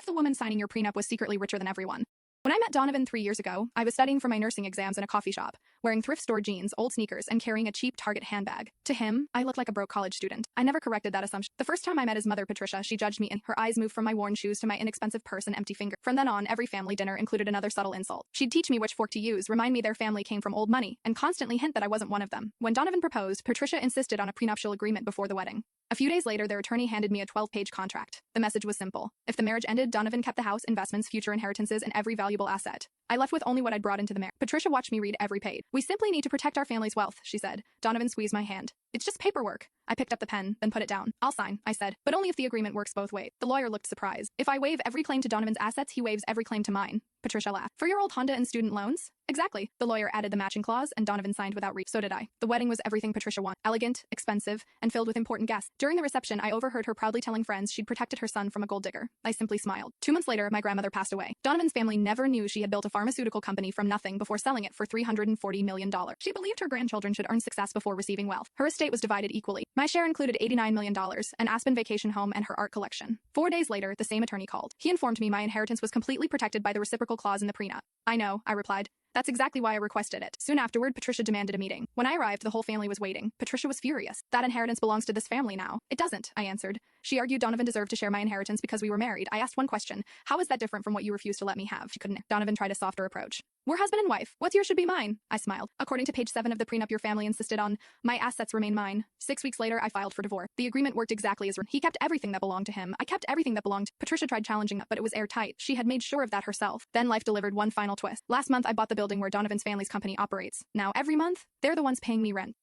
if the woman signing your prenup was secretly richer than everyone? When I met Donovan 3 years ago, I was studying for my nursing exams in a coffee shop, wearing thrift store jeans, old sneakers, and carrying a cheap Target handbag. To him, I looked like a broke college student. I never corrected that assumption. The first time I met his mother, Patricia, she judged me, and her eyes moved from my worn shoes to my inexpensive purse and empty finger. From then on, every family dinner included another subtle insult. She'd teach me which fork to use, remind me their family came from old money, and constantly hint that I wasn't one of them. When Donovan proposed, Patricia insisted on a prenuptial agreement before the wedding. A few days later, their attorney handed me a 12-page contract. The message was simple. If the marriage ended, Donovan kept the house, investments, future inheritances, and every valuable asset. I left with only what I'd brought into the marriage. Patricia watched me read every page. "We simply need to protect our family's wealth," she said. Donovan squeezed my hand. "It's just paperwork." I picked up the pen, then put it down. "I'll sign," I said, "but only if the agreement works both ways." The lawyer looked surprised. "If I waive every claim to Donovan's assets, he waives every claim to mine." Patricia laughed. "For your old Honda and student loans?" "Exactly." The lawyer added the matching clause, and Donovan signed without So did I. The wedding was everything Patricia wanted. Elegant, expensive, and filled with important guests. During the reception, I overheard her proudly telling friends she'd protected her son from a gold digger. I simply smiled. 2 months later, my grandmother passed away. Donovan's family never knew she had built a pharmaceutical company from nothing before selling it for $340 million. She believed her grandchildren should earn success before receiving wealth. Her estate was divided equally. My share included $89 million, an Aspen vacation home, and her art collection. 4 days later, the same attorney called. He informed me my inheritance was completely protected by the reciprocal clause in the prenup. "I know," I replied. "That's exactly why I requested it." Soon afterward, Patricia demanded a meeting. When I arrived, the whole family was waiting. Patricia was furious. "That inheritance belongs to this family now." "It doesn't," I answered. She argued Donovan deserved to share my inheritance because we were married. I asked one question. "How is that different from what you refused to let me have?" She couldn't. Donovan tried a softer approach. "We're husband and wife. What's yours should be mine." I smiled. "According to page 7 of the prenup, your family insisted on my assets remain mine." 6 weeks later, I filed for divorce. The agreement worked exactly as written. He kept everything that belonged to him. I kept everything that belonged. Patricia tried challenging that, but it was airtight. She had made sure of that herself. Then life delivered one final twist. Last month, I bought the building where Donovan's family's company operates. Now, every month, they're the ones paying me rent.